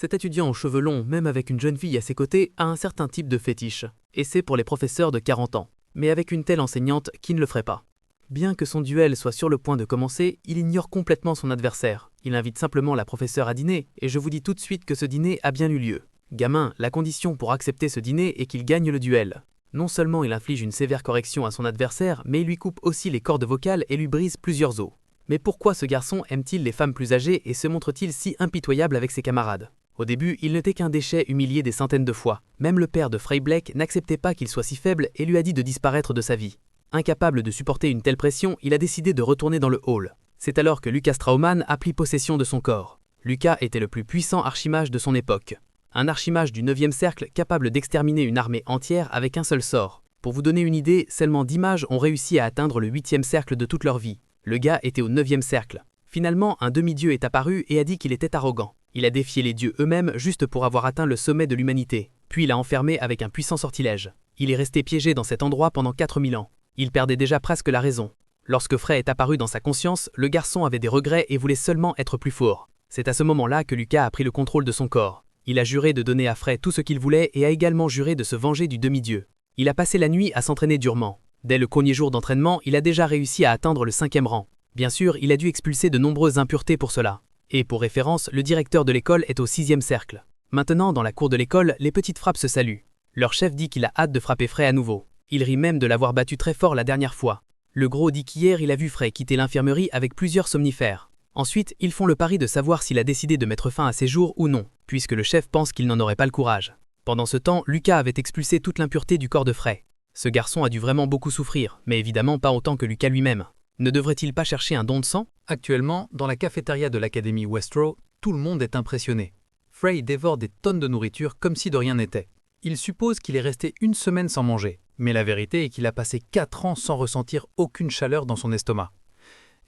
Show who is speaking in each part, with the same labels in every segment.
Speaker 1: Cet étudiant aux cheveux longs, même avec une jeune fille à ses côtés, a un certain type de fétiche. Et c'est pour les professeurs de 40 ans. Mais avec une telle enseignante qui ne le ferait pas. Bien que son duel soit sur le point de commencer, il ignore complètement son adversaire. Il invite simplement la professeure à dîner, et je vous dis tout de suite que ce dîner a bien eu lieu. Gamin, la condition pour accepter ce dîner est qu'il gagne le duel. Non seulement il inflige une sévère correction à son adversaire, mais il lui coupe aussi les cordes vocales et lui brise plusieurs os. Mais pourquoi ce garçon aime-t-il les femmes plus âgées et se montre-t-il si impitoyable avec ses camarades? Au début, il n'était qu'un déchet humilié des centaines de fois. Même le père de Frey Blake n'acceptait pas qu'il soit si faible et lui a dit de disparaître de sa vie. Incapable de supporter une telle pression, il a décidé de retourner dans le hall. C'est alors que Lucas Straumann a pris possession de son corps. Lucas était le plus puissant archimage de son époque. Un archimage du 9e cercle capable d'exterminer une armée entière avec un seul sort. Pour vous donner une idée, seulement 10 mages ont réussi à atteindre le 8e cercle de toute leur vie. Le gars était au 9e cercle. Finalement, un demi-dieu est apparu et a dit qu'il était arrogant. Il a défié les dieux eux-mêmes juste pour avoir atteint le sommet de l'humanité. Puis il a enfermé avec un puissant sortilège. Il est resté piégé dans cet endroit pendant 4000 ans. Il perdait déjà presque la raison. Lorsque Frey est apparu dans sa conscience, le garçon avait des regrets et voulait seulement être plus fort. C'est à ce moment-là que Lucas a pris le contrôle de son corps. Il a juré de donner à Frey tout ce qu'il voulait et a également juré de se venger du demi-dieu. Il a passé la nuit à s'entraîner durement. Dès le premier jour d'entraînement, il a déjà réussi à atteindre le 5e rang. Bien sûr, il a dû expulser de nombreuses impuretés pour cela. Et pour référence, le directeur de l'école est au 6e cercle. Maintenant, dans la cour de l'école, les petites frappes se saluent. Leur chef dit qu'il a hâte de frapper Frey à nouveau. Il rit même de l'avoir battu très fort la dernière fois. Le gros dit qu'hier, il a vu Frey quitter l'infirmerie avec plusieurs somnifères. Ensuite, ils font le pari de savoir s'il a décidé de mettre fin à ses jours ou non, puisque le chef pense qu'il n'en aurait pas le courage. Pendant ce temps, Lucas avait expulsé toute l'impureté du corps de Frey. Ce garçon a dû vraiment beaucoup souffrir, mais évidemment pas autant que Lucas lui-même. Ne devrait-il pas chercher un don de sang?
Speaker 2: Actuellement, dans la cafétéria de l'Académie Westrow, tout le monde est impressionné. Frey dévore des tonnes de nourriture comme si de rien n'était. Il suppose qu'il est resté une semaine sans manger, mais la vérité est qu'il a passé 4 ans sans ressentir aucune chaleur dans son estomac.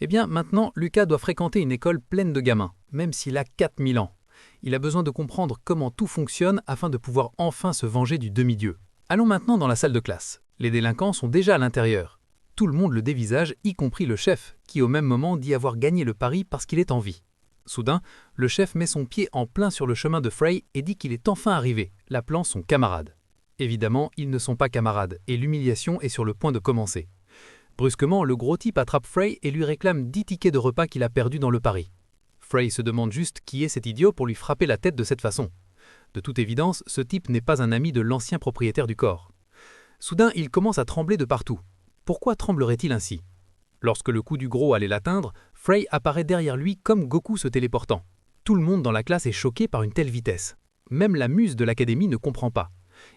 Speaker 2: Eh bien, maintenant, Lucas doit fréquenter une école pleine de gamins, même s'il a 4000 ans. Il a besoin de comprendre comment tout fonctionne afin de pouvoir enfin se venger du demi-dieu. Allons maintenant dans la salle de classe. Les délinquants sont déjà à l'intérieur. Tout le monde le dévisage, y compris le chef, qui au même moment dit avoir gagné le pari parce qu'il est en vie. Soudain, le chef met son pied en plein sur le chemin de Frey et dit qu'il est enfin arrivé, l'appelant son camarade. Évidemment, ils ne sont pas camarades, et l'humiliation est sur le point de commencer. Brusquement, le gros type attrape Frey et lui réclame 10 tickets de repas qu'il a perdus dans le pari. Frey se demande juste qui est cet idiot pour lui frapper la tête de cette façon. De toute évidence, ce type n'est pas un ami de l'ancien propriétaire du corps. Soudain, il commence à trembler de partout. Pourquoi tremblerait-il ainsi? Lorsque le coup du gros allait l'atteindre, Frey apparaît derrière lui comme Goku se téléportant. Tout le monde dans la classe est choqué par une telle vitesse. Même la muse de l'académie ne comprend pas.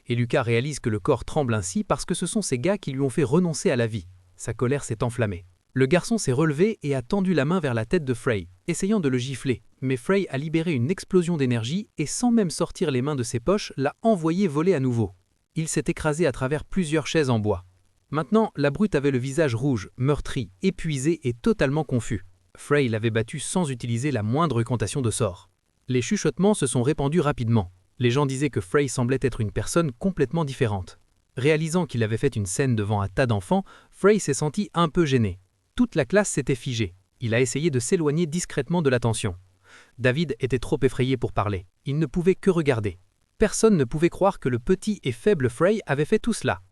Speaker 2: Et Lucas réalise que le corps tremble ainsi parce que ce sont ces gars qui lui ont fait renoncer à la vie. Sa colère s'est enflammée. Le garçon s'est relevé et a tendu la main vers la tête de Frey, essayant de le gifler. Mais Frey a libéré une explosion d'énergie et sans même sortir les mains de ses poches, l'a envoyé voler à nouveau. Il s'est écrasé à travers plusieurs chaises en bois. Maintenant, la brute avait le visage rouge, meurtri, épuisé et totalement confus. Frey l'avait battu sans utiliser la moindre incantation de sort. Les chuchotements se sont répandus rapidement. Les gens disaient que Frey semblait être une personne complètement différente. Réalisant qu'il avait fait une scène devant un tas d'enfants, Frey s'est senti un peu gêné. Toute la classe s'était figée. Il a essayé de s'éloigner discrètement de l'attention. David était trop effrayé pour parler. Il ne pouvait que regarder. Personne ne pouvait croire que le petit et faible Frey avait fait tout cela.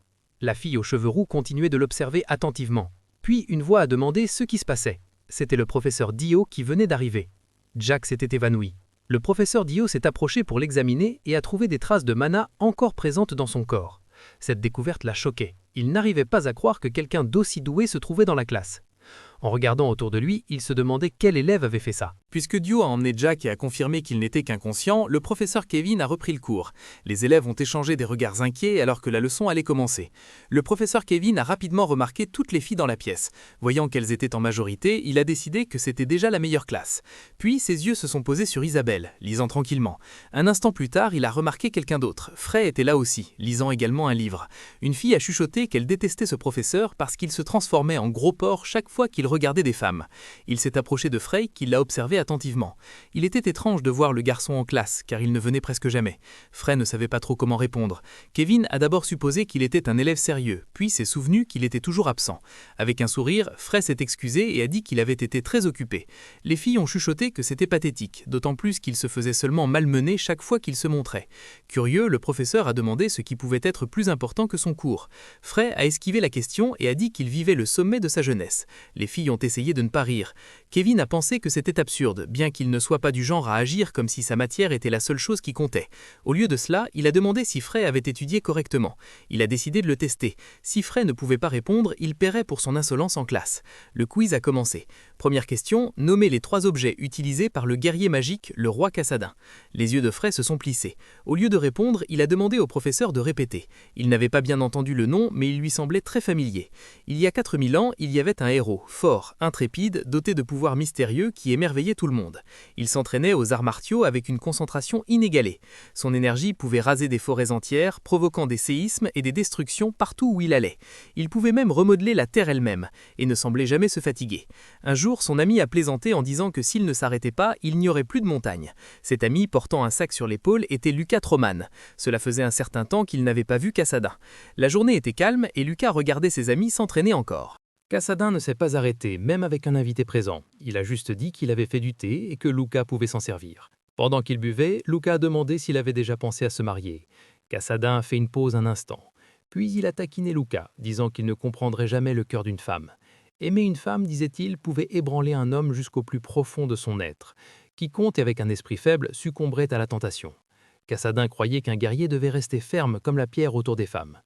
Speaker 2: La fille aux cheveux roux continuait de l'observer attentivement. Puis une voix a demandé ce qui se passait. C'était le professeur Dio qui venait d'arriver. Jack s'était évanoui. Le professeur Dio s'est approché pour l'examiner et a trouvé des traces de mana encore présentes dans son corps. Cette découverte l'a choqué. Il n'arrivait pas à croire que quelqu'un d'aussi doué se trouvait dans la classe. En regardant autour de lui, il se demandait quel élève avait fait ça.
Speaker 3: Puisque Dio a emmené Jack et a confirmé qu'il n'était qu'inconscient, le professeur Kevin a repris le cours. Les élèves ont échangé des regards inquiets alors que la leçon allait commencer. Le professeur Kevin a rapidement remarqué toutes les filles dans la pièce. Voyant qu'elles étaient en majorité, il a décidé que c'était déjà la meilleure classe. Puis ses yeux se sont posés sur Isabelle, lisant tranquillement. Un instant plus tard, il a remarqué quelqu'un d'autre. Frey était là aussi, lisant également un livre. Une fille a chuchoté qu'elle détestait ce professeur parce qu'il se transformait en gros porc chaque fois qu'il regardait des femmes. Il s'est approché de Frey qui l'a observé attentivement. Il était étrange de voir le garçon en classe, car il ne venait presque jamais. Frey ne savait pas trop comment répondre. Kevin a d'abord supposé qu'il était un élève sérieux, puis s'est souvenu qu'il était toujours absent. Avec un sourire, Frey s'est excusé et a dit qu'il avait été très occupé. Les filles ont chuchoté que c'était pathétique, d'autant plus qu'il se faisait seulement malmener chaque fois qu'il se montrait. Curieux, le professeur a demandé ce qui pouvait être plus important que son cours. Frey a esquivé la question et a dit qu'il vivait le sommet de sa jeunesse. Les filles ont essayé de ne pas rire. Kevin a pensé que c'était absurde, bien qu'il ne soit pas du genre à agir comme si sa matière était la seule chose qui comptait. Au lieu de cela, il a demandé si Frey avait étudié correctement. Il a décidé de le tester. Si Frey ne pouvait pas répondre, il paierait pour son insolence en classe. Le quiz a commencé. Première question, nommez les 3 objets utilisés par le guerrier magique, le roi Kassadin. Les yeux de Frey se sont plissés. Au lieu de répondre, il a demandé au professeur de répéter. Il n'avait pas bien entendu le nom, mais il lui semblait très familier. Il y a 4000 ans, il y avait un héros, fort, intrépide, doté de pouvoirs mystérieux qui émerveillaient tout le monde. Il s'entraînait aux arts martiaux avec une concentration inégalée. Son énergie pouvait raser des forêts entières, provoquant des séismes et des destructions partout où il allait. Il pouvait même remodeler la terre elle-même, et ne semblait jamais se fatiguer. Un jour, son ami a plaisanté en disant que s'il ne s'arrêtait pas, il n'y aurait plus de montagne. Cet ami, portant un sac sur l'épaule, était Lucas Troman. Cela faisait un certain temps qu'il n'avait pas vu Kassadin. La journée était calme et Lucas regardait ses amis s'entraîner encore.
Speaker 2: Kassadin ne s'est pas arrêté, même avec un invité présent. Il a juste dit qu'il avait fait du thé et que Lucas pouvait s'en servir. Pendant qu'il buvait, Lucas a demandé s'il avait déjà pensé à se marier. Kassadin a fait une pause un instant. Puis il a taquiné Lucas, disant qu'il ne comprendrait jamais le cœur d'une femme. Aimer une femme, disait-il, pouvait ébranler un homme jusqu'au plus profond de son être. Quiconque avec un esprit faible succomberait à la tentation. Kassadin croyait qu'un guerrier devait rester ferme comme la pierre autour des femmes.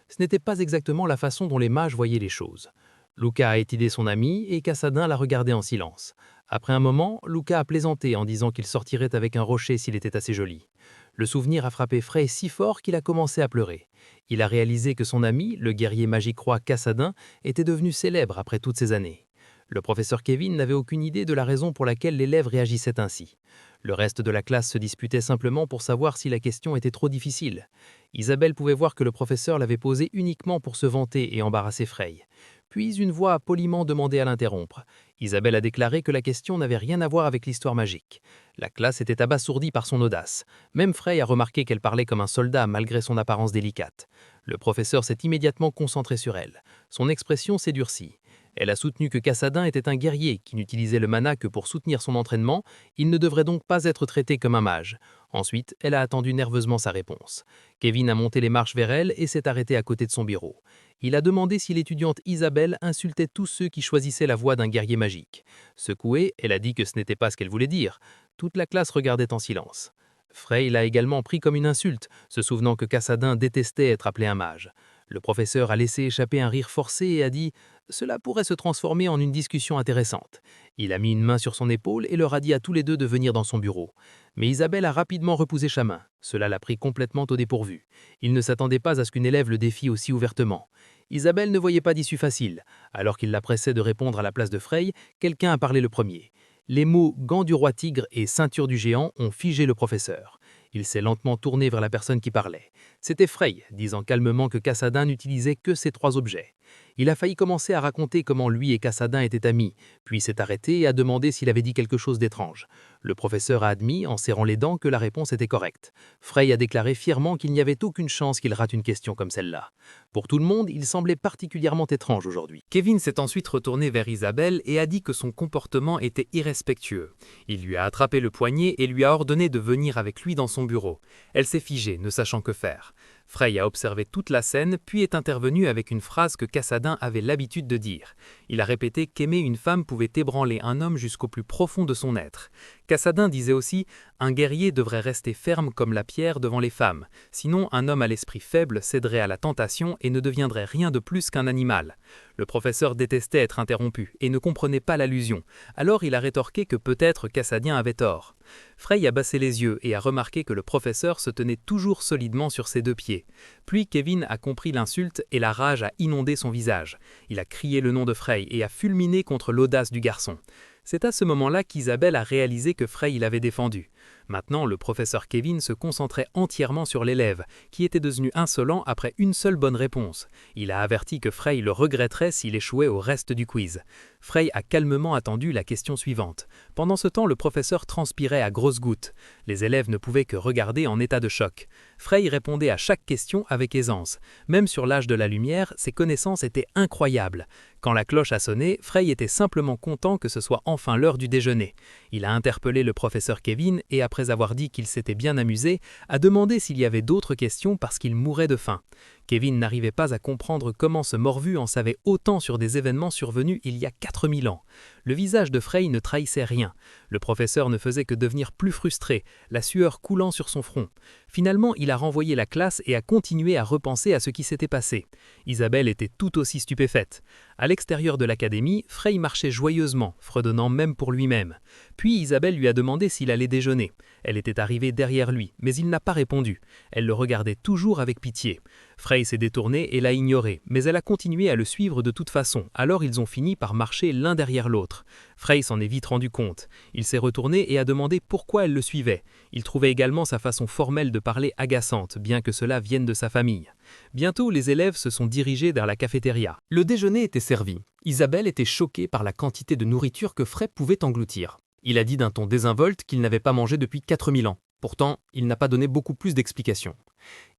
Speaker 2: Ce n'était pas exactement la façon dont les mages voyaient les choses. Lucas a étidé son ami et Kassadin l'a regardé en silence. Après un moment, Lucas a plaisanté en disant qu'il sortirait avec un rocher s'il était assez joli. Le souvenir a frappé Frey si fort qu'il a commencé à pleurer. Il a réalisé que son ami, le guerrier magique-roi Kassadin, était devenu célèbre après toutes ces années. Le professeur Kevin n'avait aucune idée de la raison pour laquelle l'élève réagissait ainsi. Le reste de la classe se disputait simplement pour savoir si la question était trop difficile. Isabelle pouvait voir que le professeur l'avait posée uniquement pour se vanter et embarrasser Frey. Puis une voix a poliment demandé à l'interrompre. Isabelle a déclaré que la question n'avait rien à voir avec l'histoire magique. La classe était abasourdie par son audace. Même Frey a remarqué qu'elle parlait comme un soldat malgré son apparence délicate. Le professeur s'est immédiatement concentré sur elle. Son expression s'est durcie. Elle a soutenu que Kassadin était un guerrier qui n'utilisait le mana que pour soutenir son entraînement. Il ne devrait donc pas être traité comme un mage. Ensuite, elle a attendu nerveusement sa réponse. Kevin a monté les marches vers elle et s'est arrêté à côté de son bureau. Il a demandé si l'étudiante Isabelle insultait tous ceux qui choisissaient la voie d'un guerrier magique. Secouée, elle a dit que ce n'était pas ce qu'elle voulait dire. Toute la classe regardait en silence. Frey l'a également pris comme une insulte, se souvenant que Kassadin détestait être appelé un mage. Le professeur a laissé échapper un rire forcé et a dit « Cela pourrait se transformer en une discussion intéressante ». Il a mis une main sur son épaule et leur a dit à tous les deux de venir dans son bureau. Mais Isabelle a rapidement repoussé Chamin. Cela l'a pris complètement au dépourvu. Il ne s'attendait pas à ce qu'une élève le défie aussi ouvertement. Isabelle ne voyait pas d'issue facile. Alors qu'il la pressait de répondre à la place de Frey, quelqu'un a parlé le premier. Les mots « gants du roi tigre » et « ceinture du géant » ont figé le professeur. Il s'est lentement tourné vers la personne qui parlait. C'était Frey, disant calmement que Kassadin n'utilisait que ces 3 objets. Il a failli commencer à raconter comment lui et Kassadin étaient amis, puis s'est arrêté et a demandé s'il avait dit quelque chose d'étrange. Le professeur a admis, en serrant les dents, que la réponse était correcte. Frey a déclaré fièrement qu'il n'y avait aucune chance qu'il rate une question comme celle-là. Pour tout le monde, il semblait particulièrement étrange aujourd'hui.
Speaker 4: Kevin s'est ensuite retourné vers Isabelle et a dit que son comportement était irrespectueux. Il lui a attrapé le poignet et lui a ordonné de venir avec lui dans son bureau. Elle s'est figée, ne sachant que faire. Frey a observé toute la scène, puis est intervenu avec une phrase que Kassadin avait l'habitude de dire. Il a répété qu'aimer une femme pouvait ébranler un homme jusqu'au plus profond de son être. Kassadin disait aussi « Un guerrier devrait rester ferme comme la pierre devant les femmes, sinon un homme à l'esprit faible céderait à la tentation et ne deviendrait rien de plus qu'un animal. » Le professeur détestait être interrompu et ne comprenait pas l'allusion. Alors il a rétorqué que peut-être Kassadin avait tort. Frey a baissé les yeux et a remarqué que le professeur se tenait toujours solidement sur ses 2 pieds. Puis Kevin a compris l'insulte et la rage a inondé son visage. Il a crié le nom de Frey et a fulminé contre l'audace du garçon. C'est à ce moment-là qu'Isabelle a réalisé que Frey l'avait défendu. Maintenant, le professeur Kevin se concentrait entièrement sur l'élève, qui était devenu insolent après une seule bonne réponse. Il a averti que Frey le regretterait s'il échouait au reste du quiz. Frey a calmement attendu la question suivante. Pendant ce temps, le professeur transpirait à grosses gouttes. Les élèves ne pouvaient que regarder en état de choc. Frey répondait à chaque question avec aisance. Même sur l'âge de la lumière, ses connaissances étaient incroyables. Quand la cloche a sonné, Frey était simplement content que ce soit enfin l'heure du déjeuner. Il a interpellé le professeur Kevin et après avoir dit qu'il s'était bien amusé, a demandé s'il y avait d'autres questions parce qu'il mourait de faim. Kevin n'arrivait pas à comprendre comment ce morvu en savait autant sur des événements survenus il y a 4000 ans. Le visage de Frey ne trahissait rien. Le professeur ne faisait que devenir plus frustré, la sueur coulant sur son front. Finalement, il a renvoyé la classe et a continué à repenser à ce qui s'était passé. Isabelle était tout aussi stupéfaite. À l'extérieur de l'académie, Frey marchait joyeusement, fredonnant même pour lui-même. Puis Isabelle lui a demandé s'il allait déjeuner. Elle était arrivée derrière lui, mais il n'a pas répondu. Elle le regardait toujours avec pitié. Frey s'est détournée et l'a ignoré, mais elle a continué à le suivre de toute façon, alors ils ont fini par marcher l'un derrière l'autre. Frey s'en est vite rendu compte. Il s'est retourné et a demandé pourquoi elle le suivait. Il trouvait également sa façon formelle de parler agaçante, bien que cela vienne de sa famille. Bientôt, les élèves se sont dirigés vers la cafétéria.
Speaker 1: Le déjeuner était servi. Isabelle était choquée par la quantité de nourriture que Frey pouvait engloutir. Il a dit d'un ton désinvolte qu'il n'avait pas mangé depuis 4000 ans. Pourtant, il n'a pas donné beaucoup plus d'explications.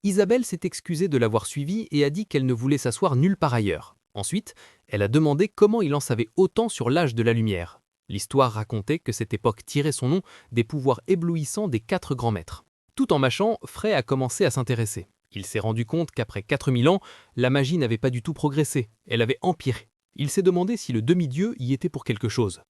Speaker 1: Isabelle s'est excusée de l'avoir suivi et a dit qu'elle ne voulait s'asseoir nulle part ailleurs. Ensuite, elle a demandé comment il en savait autant sur l'âge de la lumière. L'histoire racontait que cette époque tirait son nom des pouvoirs éblouissants des 4 grands maîtres. Tout en mâchant, Frey a commencé à s'intéresser. Il s'est rendu compte qu'après 4000 ans, la magie n'avait pas du tout progressé, elle avait empiré. Il s'est demandé si le demi-dieu y était pour quelque chose.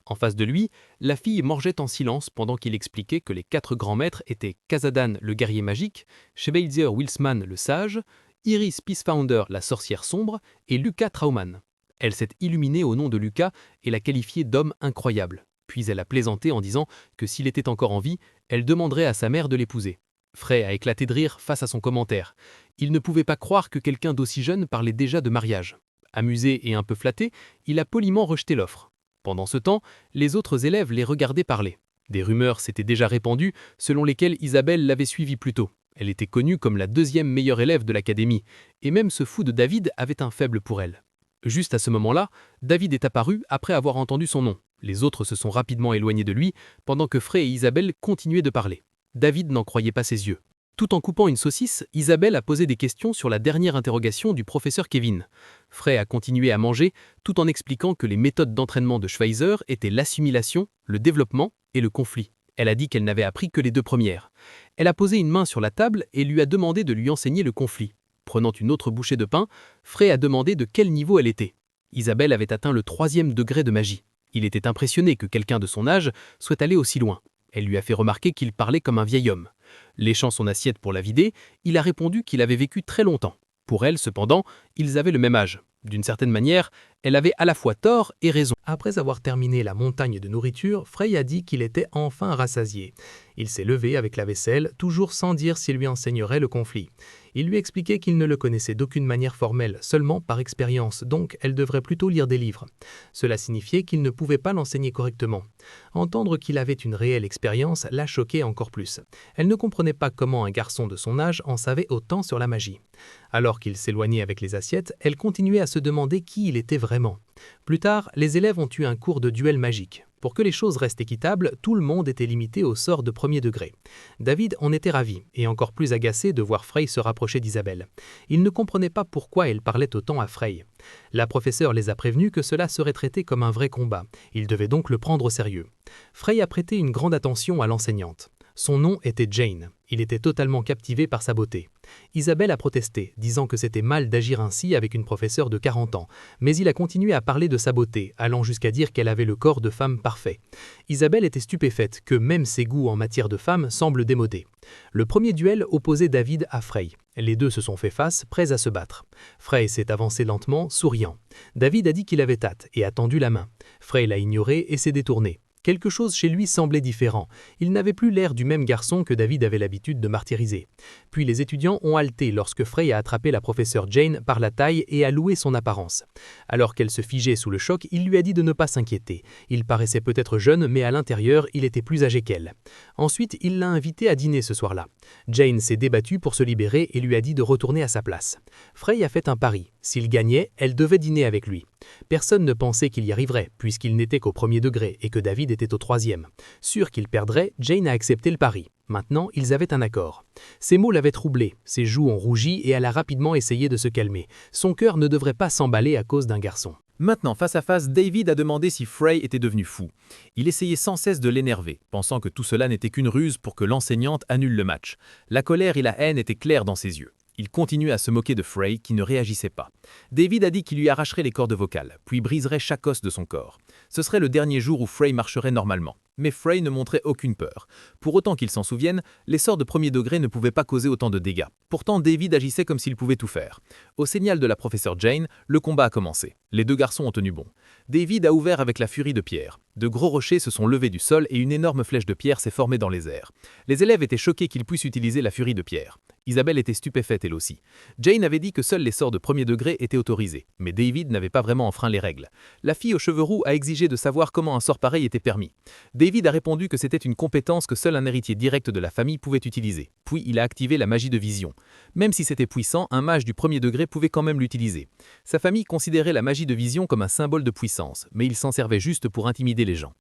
Speaker 1: En face de lui, la fille mangeait en silence pendant qu'il expliquait que les 4 grands maîtres étaient Kazadan, le guerrier magique, Shebelzer Wilsman, le sage, Iris Peacefounder, la sorcière sombre, et Lucas Trauman. Elle s'est illuminée au nom de Lucas et l'a qualifié d'homme incroyable. Puis elle a plaisanté en disant que s'il était encore en vie, elle demanderait à sa mère de l'épouser. Frey a éclaté de rire face à son commentaire. Il ne pouvait pas croire que quelqu'un d'aussi jeune parlait déjà de mariage. Amusé et un peu flatté, il a poliment rejeté l'offre. Pendant ce temps, les autres élèves les regardaient parler. Des rumeurs s'étaient déjà répandues, selon lesquelles Isabelle l'avait suivie plus tôt. Elle était connue comme la 2e meilleure élève de l'académie, et même ce fou de David avait un faible pour elle. Juste à ce moment-là, David est apparu après avoir entendu son nom. Les autres se sont rapidement éloignés de lui, pendant que Frey et Isabelle continuaient de parler. David n'en croyait pas ses yeux. Tout en coupant une saucisse, Isabelle a posé des questions sur la dernière interrogation du professeur Kevin. Frey a continué à manger, tout en expliquant que les méthodes d'entraînement de Schweizer étaient l'assimilation, le développement et le conflit. Elle a dit qu'elle n'avait appris que les 2 premières. Elle a posé une main sur la table et lui a demandé de lui enseigner le conflit. Prenant une autre bouchée de pain, Frey a demandé de quel niveau elle était. Isabelle avait atteint le 3e degré de magie. Il était impressionné que quelqu'un de son âge soit allé aussi loin. Elle lui a fait remarquer qu'il parlait comme un vieil homme. Léchant son assiette pour la vider, il a répondu qu'il avait vécu très longtemps. Pour elle, cependant, ils avaient le même âge. D'une certaine manière, elle avait à la fois tort et raison. Après avoir terminé la montagne de nourriture, Frey a dit qu'il était enfin rassasié. Il s'est levé avec la vaisselle, toujours sans dire s'il lui enseignerait le conflit. Il lui expliquait qu'il ne le connaissait d'aucune manière formelle, seulement par expérience, donc elle devrait plutôt lire des livres. Cela signifiait qu'il ne pouvait pas l'enseigner correctement. Entendre qu'il avait une réelle expérience l'a choquée encore plus. Elle ne comprenait pas comment un garçon de son âge en savait autant sur la magie. Alors qu'il s'éloignait avec les assiettes, elle continuait à se demander qui il était vraiment. Plus tard, les élèves ont eu un cours de duel magique. Pour que les choses restent équitables, tout le monde était limité au sort de 1er degré. David en était ravi, et encore plus agacé de voir Frey se rapprocher d'Isabelle. Il ne comprenait pas pourquoi elle parlait autant à Frey. La professeure les a prévenus que cela serait traité comme un vrai combat. Ils devaient donc le prendre au sérieux. Frey a prêté une grande attention à l'enseignante. Son nom était Jane. Il était totalement captivé par sa beauté. Isabelle a protesté, disant que c'était mal d'agir ainsi avec une professeure de 40 ans, mais il a continué à parler de sa beauté, allant jusqu'à dire qu'elle avait le corps de femme parfait. Isabelle était stupéfaite que même ses goûts en matière de femme semblent démodés. Le premier duel opposait David à Frey. Les deux se sont fait face, prêts à se battre. Frey s'est avancé lentement, souriant. David a dit qu'il avait hâte et a tendu la main. Frey l'a ignoré et s'est détourné.
Speaker 2: Quelque chose chez lui semblait différent. Il n'avait plus l'air du même garçon que David avait l'habitude de martyriser. Puis les étudiants ont halté lorsque Frey a attrapé la professeure Jane par la taille et a loué son apparence. Alors qu'elle se figeait sous le choc, il lui a dit de ne pas s'inquiéter. Il paraissait peut-être jeune, mais à l'intérieur, il était plus âgé qu'elle. Ensuite, il l'a invité à dîner ce soir-là. Jane s'est débattue pour se libérer et lui a dit de retourner à sa place. Frey a fait un pari. S'il gagnait, elle devait dîner avec lui. Personne ne pensait qu'il y arriverait, puisqu'il n'était qu'au premier degré et que David était au troisième. Sûr qu'il perdrait, Jane a accepté le pari. Maintenant, ils avaient un accord. Ces mots l'avaient troublée, ses joues ont rougi et elle a rapidement essayé de se calmer. Son cœur ne devrait pas s'emballer à cause d'un garçon.
Speaker 3: Maintenant, face à face, David a demandé si Frey était devenu fou. Il essayait sans cesse de l'énerver, pensant que tout cela n'était qu'une ruse pour que l'enseignante annule le match. La colère et la haine étaient claires dans ses yeux. Il continuait à se moquer de Frey qui ne réagissait pas. David a dit qu'il lui arracherait les cordes vocales, puis briserait chaque os de son corps. Ce serait le dernier jour où Frey marcherait normalement. Mais Frey ne montrait aucune peur. Pour autant qu'il s'en souvienne, les sorts de premier degré ne pouvaient pas causer autant de dégâts. Pourtant, David agissait comme s'il pouvait tout faire. Au signal de la professeure Jane, le combat a commencé. Les deux garçons ont tenu bon. David a ouvert avec la furie de pierre. De gros rochers se sont levés du sol et une énorme flèche de pierre s'est formée dans les airs. Les élèves étaient choqués qu'ils puissent utiliser la furie de pierre. Isabelle était stupéfaite elle aussi. Jane avait dit que seuls les sorts de premier degré étaient autorisés, mais David n'avait pas vraiment enfreint les règles. La fille aux cheveux roux a exigé de savoir comment un sort pareil était permis. David a répondu que c'était une compétence que seul un héritier direct de la famille pouvait utiliser. Puis il a activé la magie de vision. Même si c'était puissant, un mage du premier degré pouvait quand même l'utiliser. Sa famille considérait la magie de vision comme un symbole de puissance, mais il s'en servait juste pour intimider les gens.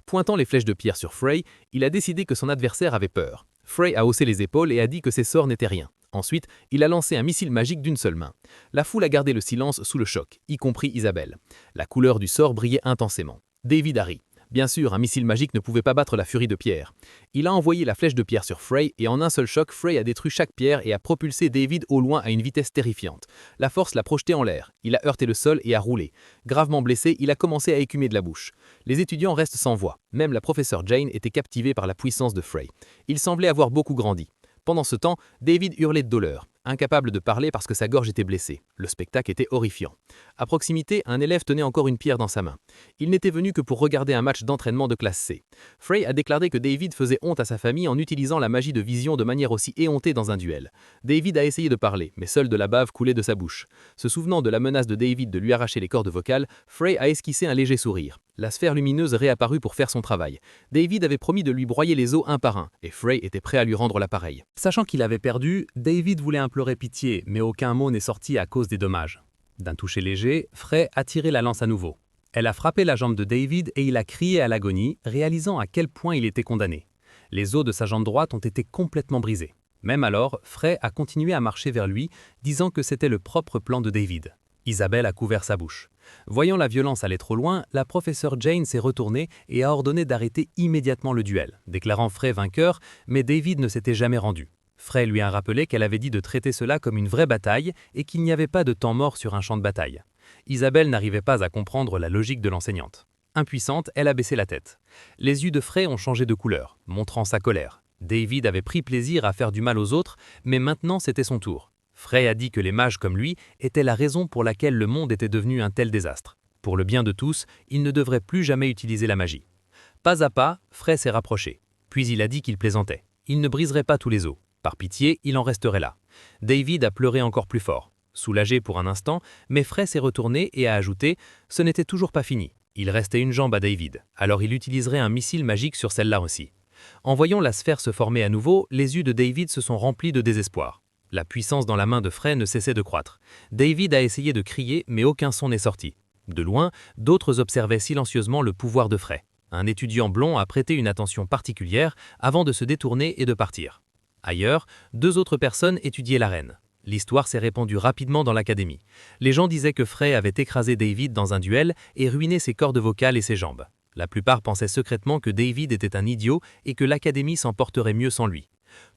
Speaker 3: Pointant les flèches de pierre sur Frey, il a décidé que son adversaire avait peur. Frey a haussé les épaules et a dit que ses sorts n'étaient rien. Ensuite, il a lancé un missile magique d'une seule main. La foule a gardé le silence sous le choc, y compris Isabelle. La couleur du sort brillait intensément. David a ri. Bien sûr, un missile magique ne pouvait pas battre la furie de pierre. Il a envoyé la flèche de pierre sur Frey et en un seul choc, Frey a détruit chaque pierre et a propulsé David au loin à une vitesse terrifiante. La force l'a projeté en l'air. Il a heurté le sol et a roulé. Gravement blessé, il a commencé à écumer de la bouche. Les étudiants restent sans voix. Même la professeure Jane était captivée par la puissance de Frey. Il semblait avoir beaucoup grandi. Pendant ce temps, David hurlait de douleur, incapable de parler parce que sa gorge était blessée. Le spectacle était horrifiant. À proximité, un élève tenait encore une pierre dans sa main. Il n'était venu que pour regarder un match d'entraînement de classe C. Frey a déclaré que David faisait honte à sa famille en utilisant la magie de vision de manière aussi éhontée dans un duel. David a essayé de parler, mais seule de la bave coulait de sa bouche. Se souvenant de la menace de David de lui arracher les cordes vocales, Frey a esquissé un léger sourire. La sphère lumineuse réapparut pour faire son travail. David avait promis de lui broyer les os un par un, et Frey était prêt à lui rendre l'appareil.
Speaker 4: Sachant qu'il avait perdu, David voulait implorer pitié, mais aucun mot n'est sorti à cause des dommages. D'un toucher léger, Frey a tiré la lance à nouveau. Elle a frappé la jambe de David et il a crié à l'agonie, réalisant à quel point il était condamné. Les os de sa jambe droite ont été complètement brisés. Même alors, Frey a continué à marcher vers lui, disant que c'était le propre plan de David. Isabelle a couvert sa bouche. Voyant la violence aller trop loin, la professeure Jane s'est retournée et a ordonné d'arrêter immédiatement le duel, déclarant Frey vainqueur, mais David ne s'était jamais rendu. Frey lui a rappelé qu'elle avait dit de traiter cela comme une vraie bataille et qu'il n'y avait pas de temps mort sur un champ de bataille. Isabelle n'arrivait pas à comprendre la logique de l'enseignante. Impuissante, elle a baissé la tête. Les yeux de Frey ont changé de couleur, montrant sa colère. David avait pris plaisir à faire du mal aux autres, mais maintenant c'était son tour. Frey a dit que les mages comme lui étaient la raison pour laquelle le monde était devenu un tel désastre. Pour le bien de tous, il ne devrait plus jamais utiliser la magie. Pas à pas, Frey s'est rapproché. Puis il a dit qu'il plaisantait. Il ne briserait pas tous les os. Par pitié, il en resterait là. David a pleuré encore plus fort. Soulagé pour un instant, mais Frey s'est retourné et a ajouté « Ce n'était toujours pas fini. Il restait une jambe à David, alors il utiliserait un missile magique sur celle-là aussi. » En voyant la sphère se former à nouveau, les yeux de David se sont remplis de désespoir. La puissance dans la main de Frey ne cessait de croître. David a essayé de crier, mais aucun son n'est sorti. De loin, d'autres observaient silencieusement le pouvoir de Frey. Un étudiant blond a prêté une attention particulière avant de se détourner et de partir. Ailleurs, 2 autres personnes étudiaient l'arène. L'histoire s'est répandue rapidement dans l'académie. Les gens disaient que Frey avait écrasé David dans un duel et ruiné ses cordes vocales et ses jambes. La plupart pensaient secrètement que David était un idiot et que l'académie s'en porterait mieux sans lui.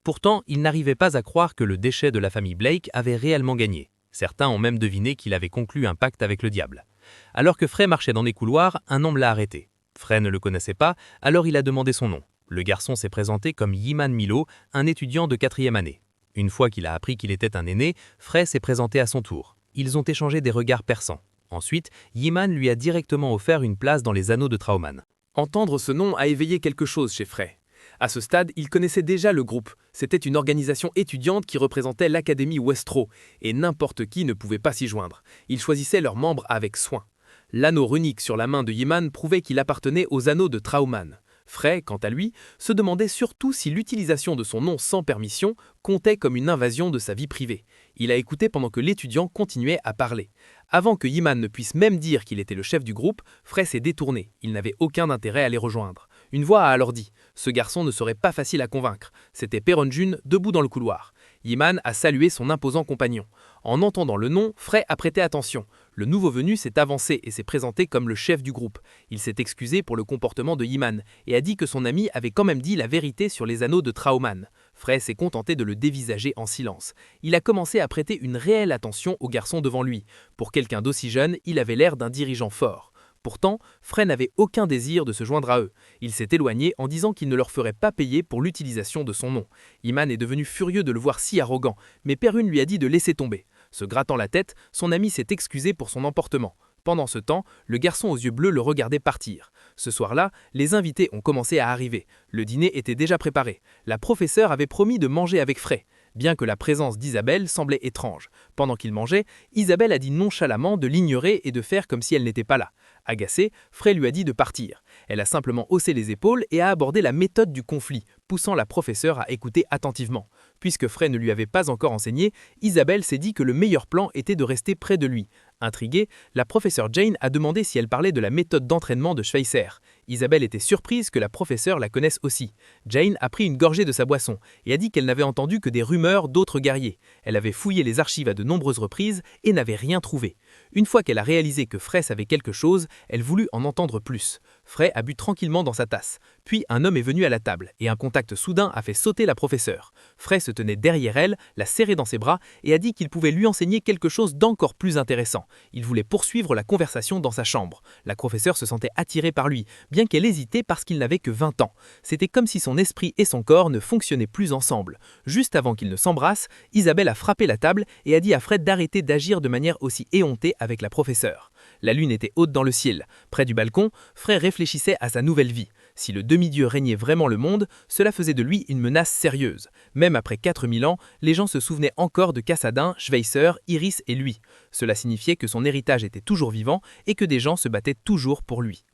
Speaker 4: Pourtant, ils n'arrivaient pas à croire que le déchet de la famille Blake avait réellement gagné. Certains ont même deviné qu'il avait conclu un pacte avec le diable. Alors que Frey marchait dans les couloirs, un homme l'a arrêté. Frey ne le connaissait pas, alors il a demandé son nom. Le garçon s'est présenté comme Yiman Milo, un étudiant de 4e année. Une fois qu'il a appris qu'il était un aîné, Frey s'est présenté à son tour. Ils ont échangé des regards perçants. Ensuite, Yiman lui a directement offert une place dans les anneaux de Trauman.
Speaker 3: Entendre ce nom a éveillé quelque chose chez Frey. À ce stade, il connaissait déjà le groupe. C'était une organisation étudiante qui représentait l'Académie Westrow, et n'importe qui ne pouvait pas s'y joindre. Il choisissait leurs membres avec soin. L'anneau runique sur la main de Yiman prouvait qu'il appartenait aux anneaux de Trauman. Frey, quant à lui, se demandait surtout si l'utilisation de son nom sans permission comptait comme une invasion de sa vie privée. Il a écouté pendant que l'étudiant continuait à parler. Avant que Yiman ne puisse même dire qu'il était le chef du groupe, Frey s'est détourné. Il n'avait aucun intérêt à les rejoindre. Une voix a alors dit « Ce garçon ne serait pas facile à convaincre ». C'était Peronjun, debout dans le couloir. Yiman a salué son imposant compagnon. En entendant le nom, Frey a prêté attention. Le nouveau venu s'est avancé et s'est présenté comme le chef du groupe. Il s'est excusé pour le comportement de Yiman et a dit que son ami avait quand même dit la vérité sur les anneaux de Trauman. Frey s'est contenté de le dévisager en silence. Il a commencé à prêter une réelle attention au garçon devant lui. Pour quelqu'un d'aussi jeune, il avait l'air d'un dirigeant fort. Pourtant, Frey n'avait aucun désir de se joindre à eux. Il s'est éloigné en disant qu'il ne leur ferait pas payer pour l'utilisation de son nom. Yiman est devenu furieux de le voir si arrogant, mais Perun lui a dit de laisser tomber. Se grattant la tête, son ami s'est excusé pour son emportement. Pendant ce temps, le garçon aux yeux bleus le regardait partir. Ce soir-là, les invités ont commencé à arriver. Le dîner était déjà préparé. La professeure avait promis de manger avec Frey, bien que la présence d'Isabelle semblait étrange. Pendant qu'il mangeait, Isabelle a dit nonchalamment de l'ignorer et de faire comme si elle n'était pas là. Agacée, Frey lui a dit de partir. Elle a simplement haussé les épaules et a abordé la méthode du conflit, poussant la professeure à écouter attentivement. Puisque Frey ne lui avait pas encore enseigné, Isabelle s'est dit que le meilleur plan était de rester près de lui. Intriguée, la professeure Jane a demandé si elle parlait de la méthode d'entraînement de Schweitzer. Isabelle était surprise que la professeure la connaisse aussi. Jane a pris une gorgée de sa boisson et a dit qu'elle n'avait entendu que des rumeurs d'autres guerriers. Elle avait fouillé les archives à de nombreuses reprises et n'avait rien trouvé. Une fois qu'elle a réalisé que Frey savait quelque chose, elle voulut en entendre plus. Frey a bu tranquillement dans sa tasse. Puis un homme est venu à la table et un contact soudain a fait sauter la professeure. Frey se tenait derrière elle, l'a serrée dans ses bras et a dit qu'il pouvait lui enseigner quelque chose d'encore plus intéressant. Il voulait poursuivre la conversation dans sa chambre. La professeure se sentait attirée par lui, bien qu'elle hésitait parce qu'il n'avait que 20 ans. C'était comme si son esprit et son corps ne fonctionnaient plus ensemble. Juste avant qu'ils ne s'embrassent, Isabelle a frappé la table et a dit à Frey d'arrêter d'agir de manière aussi éhontée avec la professeure. La lune était haute dans le ciel. Près du balcon, Frey réfléchissait à sa nouvelle vie. Si le demi-dieu régnait vraiment le monde, cela faisait de lui une menace sérieuse. Même après 4000 ans, les gens se souvenaient encore de Cassadin, Schweitzer, Iris et lui. Cela signifiait que son héritage était toujours vivant et que des gens se battaient toujours pour lui.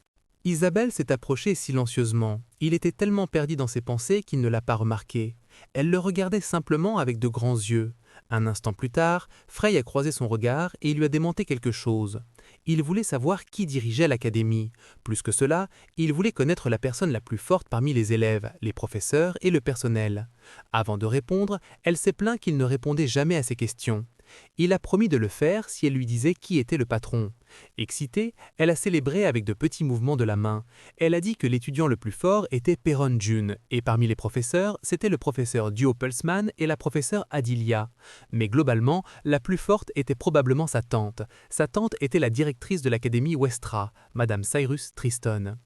Speaker 2: Isabelle s'est approchée silencieusement. Il était tellement perdu dans ses pensées qu'il ne l'a pas remarqué. Elle le regardait simplement avec de grands yeux. Un instant plus tard, Frey a croisé son regard et il lui a démenti quelque chose. Il voulait savoir qui dirigeait l'académie. Plus que cela, il voulait connaître la personne la plus forte parmi les élèves, les professeurs et le personnel. Avant de répondre, elle s'est plaint qu'il ne répondait jamais à ses questions. Il a promis de le faire si elle lui disait qui était le patron. Excitée, elle a célébré avec de petits mouvements de la main. Elle a dit que l'étudiant le plus fort était Peronjun, et parmi les professeurs, c'était le professeur Duo Pulsman et la professeure Adilia. Mais globalement, la plus forte était probablement sa tante. Sa tante était la directrice de l'académie Westra, Madame Cyrus Triston.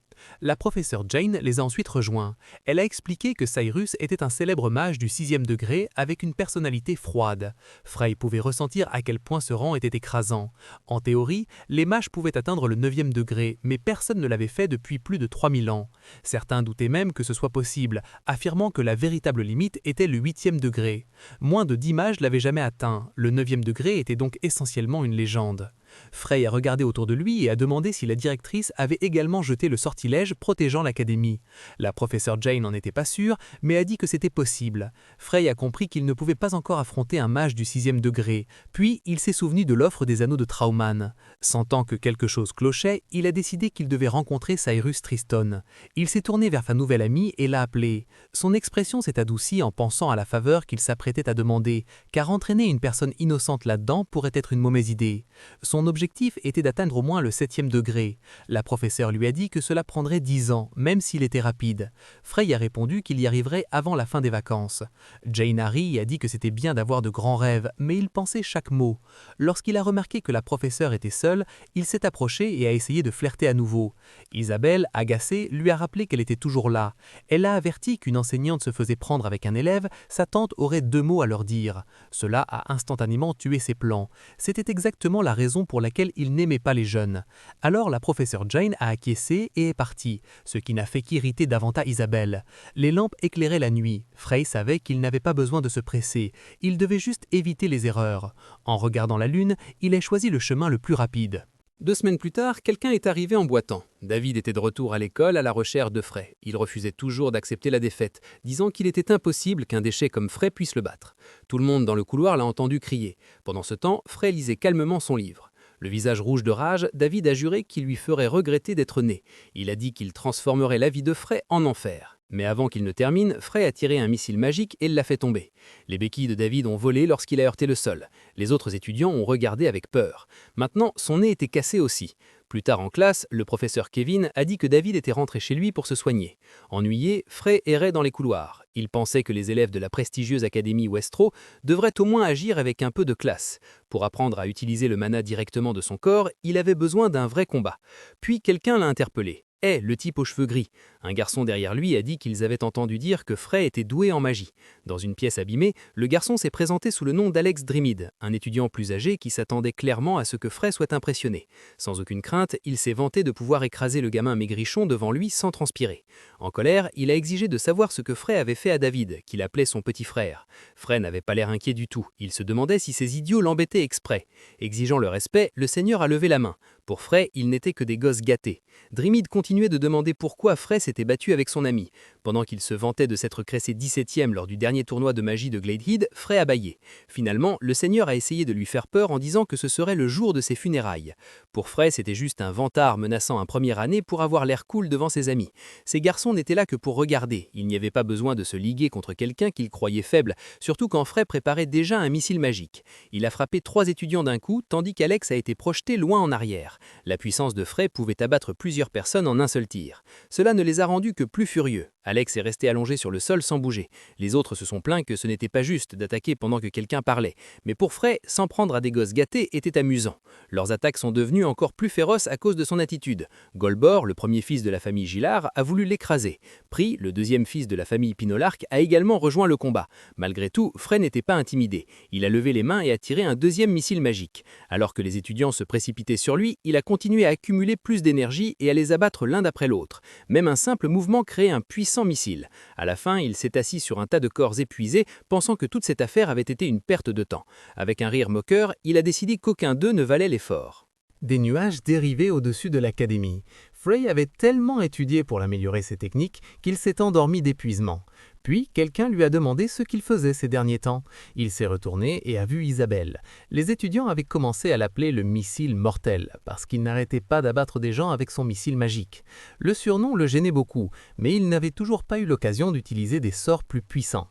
Speaker 2: La professeure Jane les a ensuite rejoints. Elle a expliqué que Cyrus était un célèbre mage du 6e degré avec une personnalité froide. Frey pouvait ressentir à quel point ce rang était écrasant. En théorie, les mages pouvaient atteindre le 9e degré, mais personne ne l'avait fait depuis plus de 3000 ans. Certains doutaient même que ce soit possible, affirmant que la véritable limite était le 8e degré. Moins de 10 mages l'avaient jamais atteint, le 9e degré était donc essentiellement une légende. Frey a regardé autour de lui et a demandé si la directrice avait également jeté le sortilège protégeant l'académie. La professeure Jane n'en était pas sûre, mais a dit que c'était possible. Frey a compris qu'il ne pouvait pas encore affronter un mage du 6e degré, puis il s'est souvenu de l'offre des anneaux de Trauman. Sentant que quelque chose clochait, il a décidé qu'il devait rencontrer Cyrus Triston. Il s'est tourné vers sa nouvelle amie et l'a appelée. Son expression s'est adoucie en pensant à la faveur qu'il s'apprêtait à demander, car entraîner une personne innocente là-dedans pourrait être une mauvaise idée. Son objectif était d'atteindre au moins le 7e degré. La professeure lui a dit que cela prendrait 10 ans, même s'il était rapide. Frey a répondu qu'il y arriverait avant la fin des vacances. Jane Harry a dit que c'était bien d'avoir de grands rêves, mais il pensait chaque mot. Lorsqu'il a remarqué que la professeure était seule, il s'est approché et a essayé de flirter à nouveau. Isabelle, agacée, lui a rappelé qu'elle était toujours là. Elle a averti qu'une enseignante se faisait prendre avec un élève, sa tante aurait 2 mots à leur dire. Cela a instantanément tué ses plans. C'était exactement la raison pour pour laquelle il n'aimait pas les jeunes. Alors la professeure Jane a acquiescé et est partie, ce qui n'a fait qu'irriter davantage Isabelle. Les lampes éclairaient la nuit. Frey savait qu'il n'avait pas besoin de se presser, il devait juste éviter les erreurs. En regardant la lune, il a choisi le chemin le plus rapide.
Speaker 4: 2 semaines plus tard, quelqu'un est arrivé en boitant. David était de retour à l'école à la recherche de Frey. Il refusait toujours d'accepter la défaite, disant qu'il était impossible qu'un déchet comme Frey puisse le battre. Tout le monde dans le couloir l'a entendu crier. Pendant ce temps, Frey lisait calmement son livre. Le visage rouge de rage, David a juré qu'il lui ferait regretter d'être né. Il a dit qu'il transformerait la vie de Frey en enfer. Mais avant qu'il ne termine, Frey a tiré un missile magique et l'a fait tomber. Les béquilles de David ont volé lorsqu'il a heurté le sol. Les autres étudiants ont regardé avec peur. Maintenant, son nez était cassé aussi. Plus tard en classe, le professeur Kevin a dit que David était rentré chez lui pour se soigner. Ennuyé, Frey errait dans les couloirs. Il pensait que les élèves de la prestigieuse académie Westrow devraient au moins agir avec un peu de classe. Pour apprendre à utiliser le mana directement de son corps, il avait besoin d'un vrai combat. Puis quelqu'un l'a interpellé. Le type aux cheveux gris. Un garçon derrière lui a dit qu'ils avaient entendu dire que Frey était doué en magie. Dans une pièce abîmée, le garçon s'est présenté sous le nom d'Alex Drimid, un étudiant plus âgé qui s'attendait clairement à ce que Frey soit impressionné. Sans aucune crainte, il s'est vanté de pouvoir écraser le gamin maigrichon devant lui sans transpirer. En colère, il a exigé de savoir ce que Frey avait fait à David, qu'il appelait son petit frère. Frey n'avait pas l'air inquiet du tout. Il se demandait si ces idiots l'embêtaient exprès. Exigeant le respect, le seigneur a levé la main. Pour Frey, ils n'étaient que des gosses gâtés. Drimid continuait de demander pourquoi Frey s'était battu avec son ami. Pendant qu'il se vantait de s'être classé 17e lors du dernier tournoi de magie de Gladeheed, Frey a bâillé. Finalement, le seigneur a essayé de lui faire peur en disant que ce serait le jour de ses funérailles. Pour Frey, c'était juste un vantard menaçant un première année pour avoir l'air cool devant ses amis. Ces garçons n'étaient là que pour regarder. Il n'y avait pas besoin de se liguer contre quelqu'un qu'il croyait faible, surtout quand Frey préparait déjà un missile magique. Il a frappé 3 étudiants d'un coup, tandis qu'Alex a été projeté loin en arrière. La puissance de Frey pouvait abattre plusieurs personnes en un seul tir. Cela ne les a rendus que plus furieux. Alex est resté allongé sur le sol sans bouger. Les autres se sont plaints que ce n'était pas juste d'attaquer pendant que quelqu'un parlait. Mais pour Frey, s'en prendre à des gosses gâtés était amusant. Leurs attaques sont devenues encore plus féroces à cause de son attitude. Golbor, le premier fils de la famille Gillard, a voulu l'écraser. Pri, le deuxième fils de la famille Pinolarque, a également rejoint le combat. Malgré tout, Frey n'était pas intimidé. Il a levé les mains et a tiré un deuxième missile magique. Alors que les étudiants se précipitaient sur lui, il a continué à accumuler plus d'énergie et à les abattre l'un d'après l'autre. Même un simple mouvement créait un puissant missile. À la fin, il s'est assis sur un tas de corps épuisés, pensant que toute cette affaire avait été une perte de temps. Avec un rire moqueur, il a décidé qu'aucun d'eux ne valait l'effort.
Speaker 2: Des nuages dérivaient au-dessus de l'académie. Frey avait tellement étudié pour améliorer ses techniques qu'il s'est endormi d'épuisement. Puis, quelqu'un lui a demandé ce qu'il faisait ces derniers temps. Il s'est retourné et a vu Isabelle. Les étudiants avaient commencé à l'appeler le missile mortel, parce qu'il n'arrêtait pas d'abattre des gens avec son missile magique. Le surnom le gênait beaucoup, mais il n'avait toujours pas eu l'occasion d'utiliser des sorts plus puissants.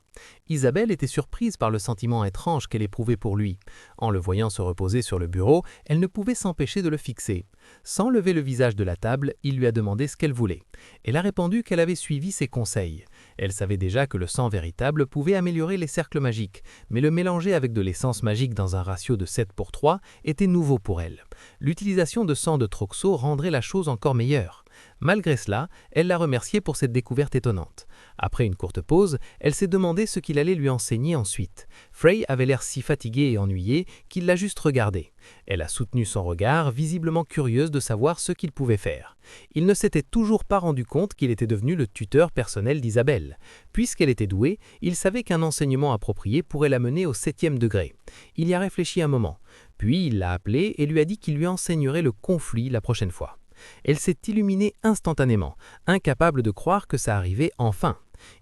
Speaker 2: Isabelle était surprise par le sentiment étrange qu'elle éprouvait pour lui. En le voyant se reposer sur le bureau, elle ne pouvait s'empêcher de le fixer. Sans lever le visage de la table, il lui a demandé ce qu'elle voulait. Elle a répondu qu'elle avait suivi ses conseils. Elle savait déjà que le sang véritable pouvait améliorer les cercles magiques, mais le mélanger avec de l'essence magique dans un ratio de 7:3 était nouveau pour elle. L'utilisation de sang de Troxo rendrait la chose encore meilleure. Malgré cela, elle l'a remercié pour cette découverte étonnante. Après une courte pause, elle s'est demandé ce qu'il allait lui enseigner ensuite. Frey avait l'air si fatigué et ennuyé qu'il l'a juste regardé. Elle a soutenu son regard, visiblement curieuse de savoir ce qu'il pouvait faire. Il ne s'était toujours pas rendu compte qu'il était devenu le tuteur personnel d'Isabelle. Puisqu'elle était douée, il savait qu'un enseignement approprié pourrait la mener au 7e degré. Il y a réfléchi un moment. Puis il l'a appelée et lui a dit qu'il lui enseignerait le conflit la prochaine fois. Elle s'est illuminée instantanément, incapable de croire que ça arrivait enfin.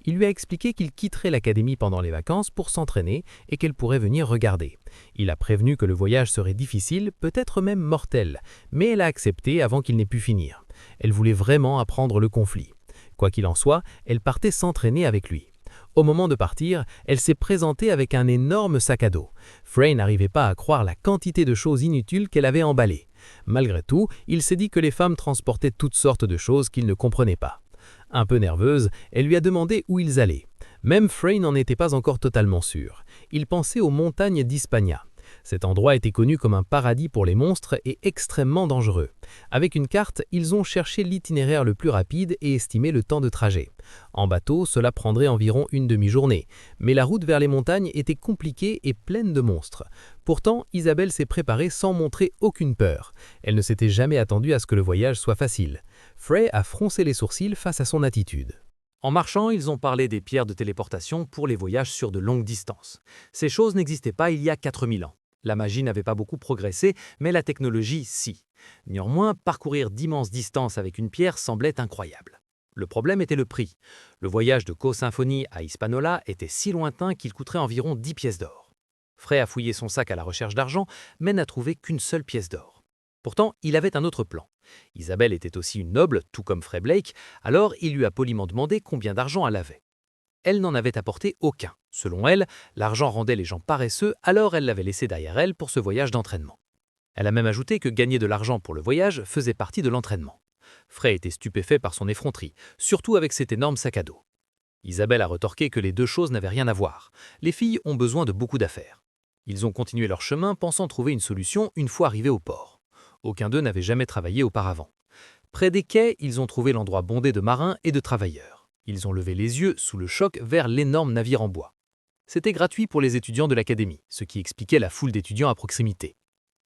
Speaker 2: Il lui a expliqué qu'il quitterait l'académie pendant les vacances pour s'entraîner et qu'elle pourrait venir regarder. Il a prévenu que le voyage serait difficile, peut-être même mortel, mais elle a accepté avant qu'il n'ait pu finir. Elle voulait vraiment apprendre le conflit. Quoi qu'il en soit, elle partait s'entraîner avec lui. Au moment de partir, elle s'est présentée avec un énorme sac à dos. Frey n'arrivait pas à croire la quantité de choses inutiles qu'elle avait emballées. Malgré tout, il s'est dit que les femmes transportaient toutes sortes de choses qu'il ne comprenait pas. Un peu nerveuse, elle lui a demandé où ils allaient. Même Frey n'en était pas encore totalement sûr. Il pensait aux montagnes d'Hispania.
Speaker 5: Cet endroit était connu comme un paradis pour les monstres et extrêmement dangereux. Avec une carte, ils ont cherché l'itinéraire le plus rapide et estimé le temps de trajet. En bateau, cela prendrait environ une demi-journée, mais la route vers les montagnes était compliquée et pleine de monstres. Pourtant, Isabelle s'est préparée sans montrer aucune peur. Elle ne s'était jamais attendue à ce que le voyage soit facile. Frey a froncé les sourcils face à son attitude.
Speaker 4: En marchant, ils ont parlé des pierres de téléportation pour les voyages sur de longues distances. Ces choses n'existaient pas il y a 4000 ans. La magie n'avait pas beaucoup progressé, mais la technologie, si. Néanmoins, parcourir d'immenses distances avec une pierre semblait incroyable. Le problème était le prix. Le voyage de Co-Symphonie à Hispanola était si lointain qu'il coûterait environ 10 pièces d'or. Frey a fouillé son sac à la recherche d'argent, mais n'a trouvé qu'une seule pièce d'or. Pourtant, il avait un autre plan. Isabelle était aussi une noble, tout comme Frey Blake, alors il lui a poliment demandé combien d'argent elle avait. Elle n'en avait apporté aucun. Selon elle, l'argent rendait les gens paresseux, alors elle l'avait laissé derrière elle pour ce voyage d'entraînement. Elle a même ajouté que gagner de l'argent pour le voyage faisait partie de l'entraînement. Frey était stupéfait par son effronterie, surtout avec cet énorme sac à dos. Isabelle a retorqué que les deux choses n'avaient rien à voir. Les filles ont besoin de beaucoup d'affaires. Ils ont continué leur chemin pensant trouver une solution une fois arrivés au port. Aucun d'eux n'avait jamais travaillé auparavant. Près des quais, ils ont trouvé l'endroit bondé de marins et de travailleurs. Ils ont levé les yeux, sous le choc, vers l'énorme navire en bois. C'était gratuit pour les étudiants de l'académie, ce qui expliquait la foule d'étudiants à proximité.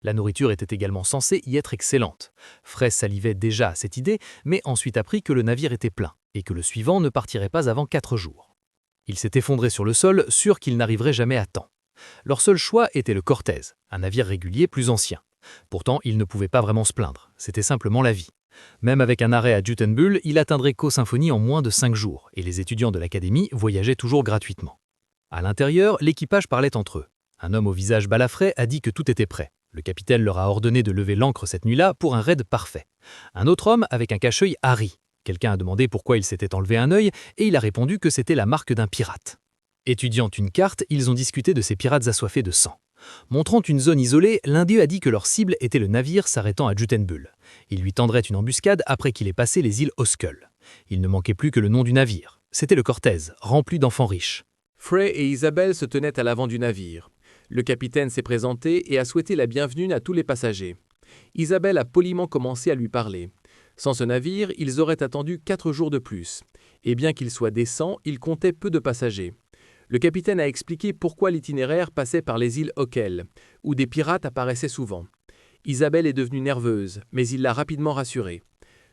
Speaker 4: La nourriture était également censée y être excellente. Frey salivait déjà à cette idée, mais ensuite apprit que le navire était plein et que le suivant ne partirait pas avant 4 jours. Il s'est effondré sur le sol, sûr qu'il n'arriverait jamais à temps. Leur seul choix était le Cortez, un navire régulier plus ancien. Pourtant, ils ne pouvaient pas vraiment se plaindre, c'était simplement la vie. Même avec un arrêt à Jutenbull, il atteindrait Co-Symphonie en moins de 5 jours, et les étudiants de l'académie voyageaient toujours gratuitement. À l'intérieur, l'équipage parlait entre eux. Un homme au visage balafré a dit que tout était prêt. Le capitaine leur a ordonné de lever l'ancre cette nuit-là pour un raid parfait. Un autre homme avec un cache-œil a ri. Quelqu'un a demandé pourquoi il s'était enlevé un œil, et il a répondu que c'était la marque d'un pirate. Étudiant une carte, ils ont discuté de ces pirates assoiffés de sang. Montrant une zone isolée, l'un d'eux a dit que leur cible était le navire s'arrêtant à Jutenbull. Il lui tendrait une embuscade après qu'il ait passé les îles Oskull. Il ne manquait plus que le nom du navire. C'était le Cortez, rempli d'enfants riches.
Speaker 3: Frey et Isabelle se tenaient à l'avant du navire. Le capitaine s'est présenté et a souhaité la bienvenue à tous les passagers. Isabelle a poliment commencé à lui parler. Sans ce navire, ils auraient attendu 4 jours de plus. Et bien qu'il soit décent, il comptait peu de passagers. Le capitaine a expliqué pourquoi l'itinéraire passait par les îles Oskull, où des pirates apparaissaient souvent. Isabelle est devenue nerveuse, mais il l'a rapidement rassurée.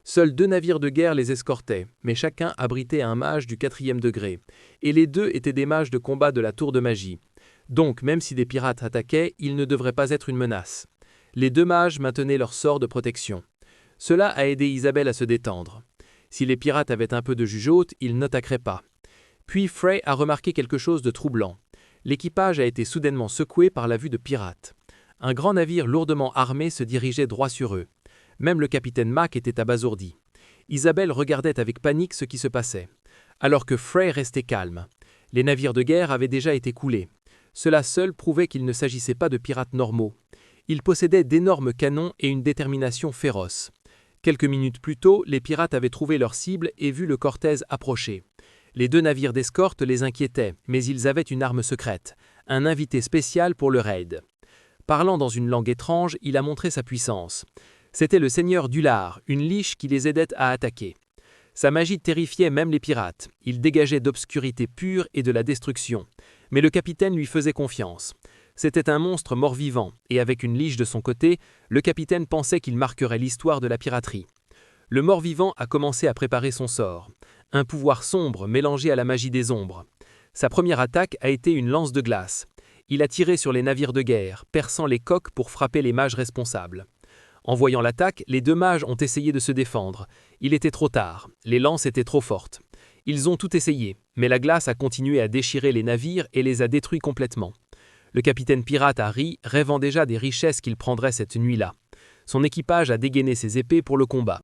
Speaker 3: Seuls 2 navires de guerre les escortaient, mais chacun abritait un mage du 4e degré, et les 2 étaient des mages de combat de la tour de magie. Donc, même si des pirates attaquaient, ils ne devraient pas être une menace. Les 2 mages maintenaient leur sort de protection. Cela a aidé Isabelle à se détendre. Si les pirates avaient un peu de jugeote, ils n'attaqueraient pas. Puis Frey a remarqué quelque chose de troublant. L'équipage a été soudainement secoué par la vue de pirates. Un grand navire lourdement armé se dirigeait droit sur eux. Même le capitaine Mac était abasourdi. Isabelle regardait avec panique ce qui se passait, alors que Frey restait calme. Les navires de guerre avaient déjà été coulés. Cela seul prouvait qu'il ne s'agissait pas de pirates normaux. Ils possédaient d'énormes canons et une détermination féroce. Quelques minutes plus tôt, les pirates avaient trouvé leur cible et vu le Cortez approcher. Les 2 navires d'escorte les inquiétaient, mais ils avaient une arme secrète, un invité spécial pour le raid. Parlant dans une langue étrange, il a montré sa puissance. C'était le seigneur Dullard, une liche qui les aidait à attaquer. Sa magie terrifiait même les pirates. Il dégageait d'obscurité pure et de la destruction. Mais le capitaine lui faisait confiance. C'était un monstre mort-vivant, et avec une liche de son côté, le capitaine pensait qu'il marquerait l'histoire de la piraterie. Le mort-vivant a commencé à préparer son sort. Un pouvoir sombre mélangé à la magie des ombres. Sa première attaque a été une lance de glace. Il a tiré sur les navires de guerre, perçant les coques pour frapper les mages responsables. En voyant l'attaque, les 2 mages ont essayé de se défendre. Il était trop tard, les lances étaient trop fortes. Ils ont tout essayé, mais la glace a continué à déchirer les navires et les a détruits complètement. Le capitaine pirate a ri, rêvant déjà des richesses qu'il prendrait cette nuit-là. Son équipage a dégainé ses épées pour le combat.